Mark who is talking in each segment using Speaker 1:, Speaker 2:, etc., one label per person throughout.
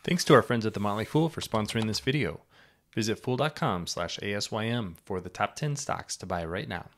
Speaker 1: Thanks to our friends at The Motley Fool for sponsoring this video. Visit fool.com/ASYM for the top 10 stocks to buy right now.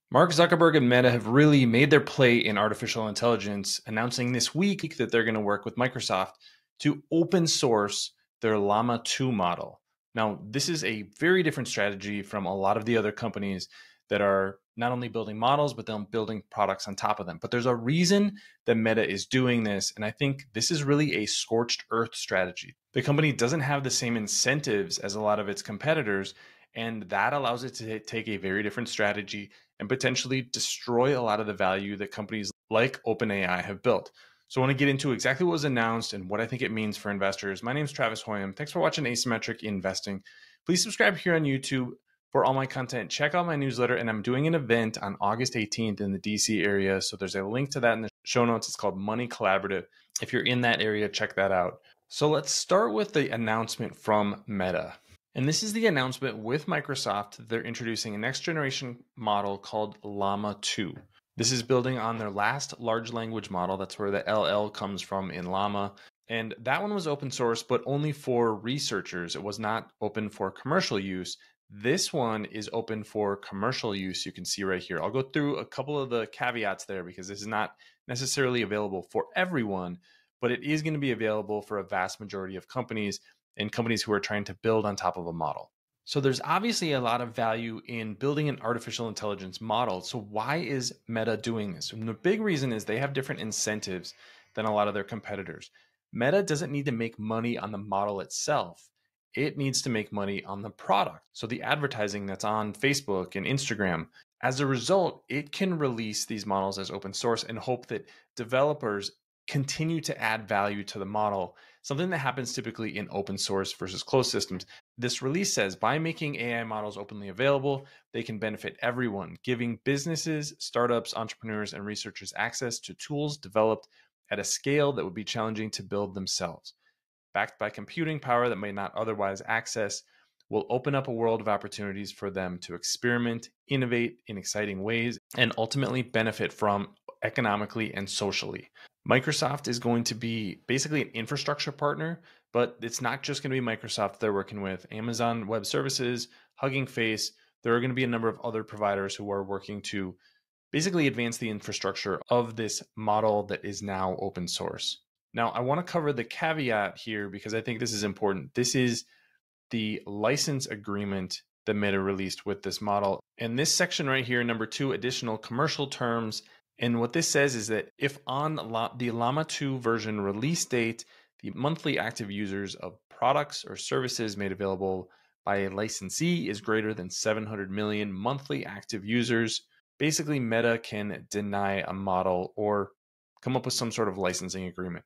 Speaker 1: Mark Zuckerberg and Meta have really made their play in artificial intelligence, announcing this week that they're going to work with Microsoft to open source their Llama 2 model. Now, this is a very different strategy from a lot of the other companies that are not only building models, but then building products on top of them. But there's a reason that Meta is doing this, and I think this is really a scorched earth strategy. The company doesn't have the same incentives as a lot of its competitors, and that allows it to take a very different strategy and potentially destroy a lot of the value that companies like OpenAI have built. So I want to get into exactly what was announced and what I think it means for investors. My name is Travis Hoyam. Thanks for watching Asymmetric Investing. Please subscribe here on YouTube for all my content. Check out my newsletter, and I'm doing an event on August 18th in the DC area. So there's a link to that in the show notes. It's called Money Collaborative. If you're in that area, check that out. So let's start with the announcement from Meta. And this is the announcement with Microsoft. They're introducing a next generation model called Llama 2. This is building on their last large language model. That's where the LL comes from in Llama. And that one was open source, but only for researchers. It was not open for commercial use. This one is open for commercial use. You can see right here. I'll go through a couple of the caveats there because this is not necessarily available for everyone, but it is going to be available for a vast majority of companies and companies who are trying to build on top of a model. So there's obviously a lot of value in building an artificial intelligence model. So why is Meta doing this? And the big reason is they have different incentives than a lot of their competitors. Meta doesn't need to make money on the model itself. It needs to make money on the product. So the advertising that's on Facebook and Instagram. As a result, it can release these models as open source and hope that developers continue to add value to the model, something that happens typically in open source versus closed systems. This release says by making AI models openly available, they can benefit everyone, giving businesses, startups, entrepreneurs, and researchers access to tools developed at a scale that would be challenging to build themselves. Backed by computing power that may not otherwise access, will open up a world of opportunities for them to experiment, innovate in exciting ways, and ultimately benefit from economically and socially. Microsoft is going to be basically an infrastructure partner, but it's not just going to be Microsoft they're working with. Amazon Web Services, Hugging Face, there are going to be a number of other providers who are working to basically advance the infrastructure of this model that is now open source. Now, I want to cover the caveat here because I think this is important. This is the license agreement that Meta released with this model. And this section right here, number 2, additional commercial terms. And what this says is that if on the Llama 2 version release date, the monthly active users of products or services made available by a licensee is greater than 700 million monthly active users, basically Meta can deny a model or come up with some sort of licensing agreement.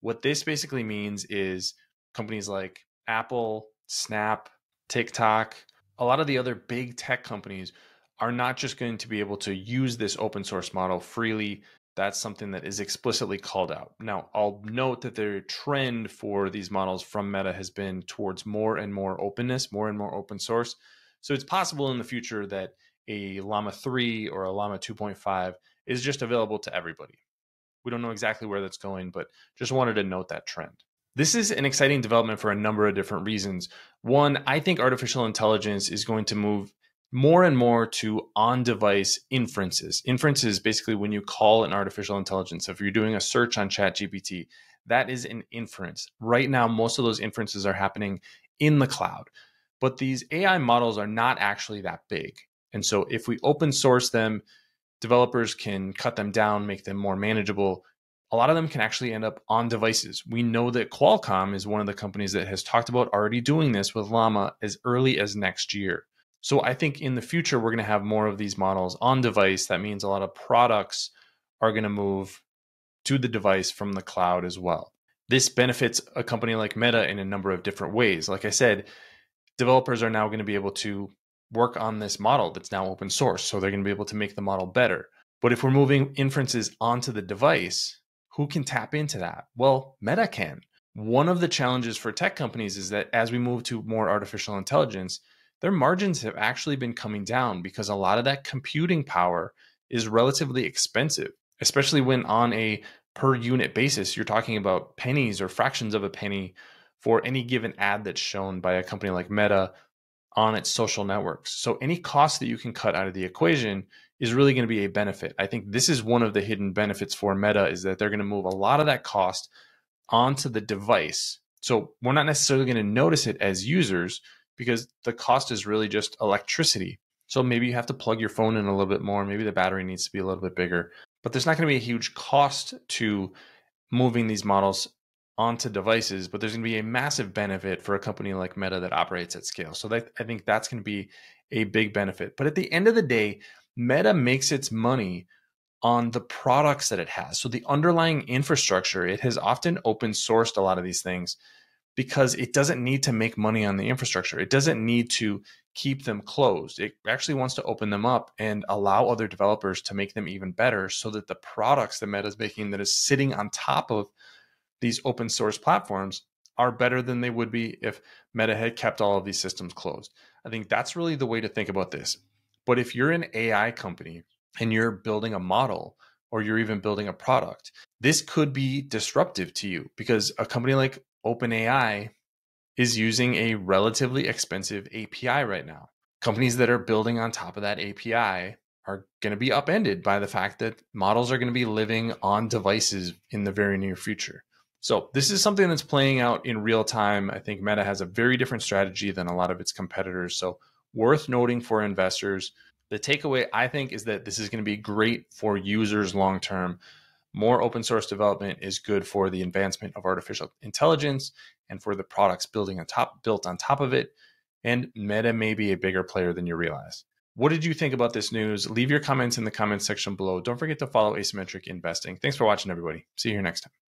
Speaker 1: What this basically means is companies like Apple, Snap, TikTok, a lot of the other big tech companies are not just going to be able to use this open source model freely. That's something that is explicitly called out. Now, I'll note that the trend for these models from Meta has been towards more and more openness, more and more open source. So it's possible in the future that a Llama 3 or a Llama 2.5 is just available to everybody. We don't know exactly where that's going, but just wanted to note that trend. This is an exciting development for a number of different reasons. One, I think artificial intelligence is going to move more and more to on-device inferences. Inference is basically when you call an artificial intelligence. So if you're doing a search on ChatGPT, that is an inference. Right now, most of those inferences are happening in the cloud. But these AI models are not actually that big. And so if we open source them, developers can cut them down, make them more manageable. A lot of them can actually end up on devices. We know that Qualcomm is one of the companies that has talked about already doing this with Llama as early as next year. So I think in the future, we're going to have more of these models on device. That means a lot of products are going to move to the device from the cloud as well. This benefits a company like Meta in a number of different ways. Like I said, developers are now going to be able to work on this model that's now open source. So they're going to be able to make the model better. But if we're moving inferences onto the device, who can tap into that? Well, Meta can. One of the challenges for tech companies is that as we move to more artificial intelligence, their margins have actually been coming down because a lot of that computing power is relatively expensive, especially when on a per unit basis, you're talking about pennies or fractions of a penny for any given ad that's shown by a company like Meta on its social networks. So any cost that you can cut out of the equation is really going to be a benefit. I think this is one of the hidden benefits for Meta, is that they're going to move a lot of that cost onto the device. So we're not necessarily going to notice it as users because the cost is really just electricity. So maybe you have to plug your phone in a little bit more. Maybe the battery needs to be a little bit bigger, but there's not going to be a huge cost to moving these models onto devices, but there's going to be a massive benefit for a company like Meta that operates at scale. So I think that's going to be a big benefit. But at the end of the day, Meta makes its money on the products that it has. So the underlying infrastructure, it has often open sourced a lot of these things because it doesn't need to make money on the infrastructure. It doesn't need to keep them closed. It actually wants to open them up and allow other developers to make them even better, so that the products that Meta is making that is sitting on top of these open source platforms are better than they would be if Meta had kept all of these systems closed. I think that's really the way to think about this. But if you're an AI company and you're building a model, or you're even building a product, this could be disruptive to you, because a company like OpenAI is using a relatively expensive API right now. Companies that are building on top of that API are going to be upended by the fact that models are going to be living on devices in the very near future. So this is something that's playing out in real time. I think Meta has a very different strategy than a lot of its competitors. So worth noting for investors. The takeaway, I think, is that this is going to be great for users long term. More open source development is good for the advancement of artificial intelligence and for the products built on top of it. And Meta may be a bigger player than you realize. What did you think about this news? Leave your comments in the comments section below. Don't forget to follow Asymmetric Investing. Thanks for watching, everybody. See you here next time.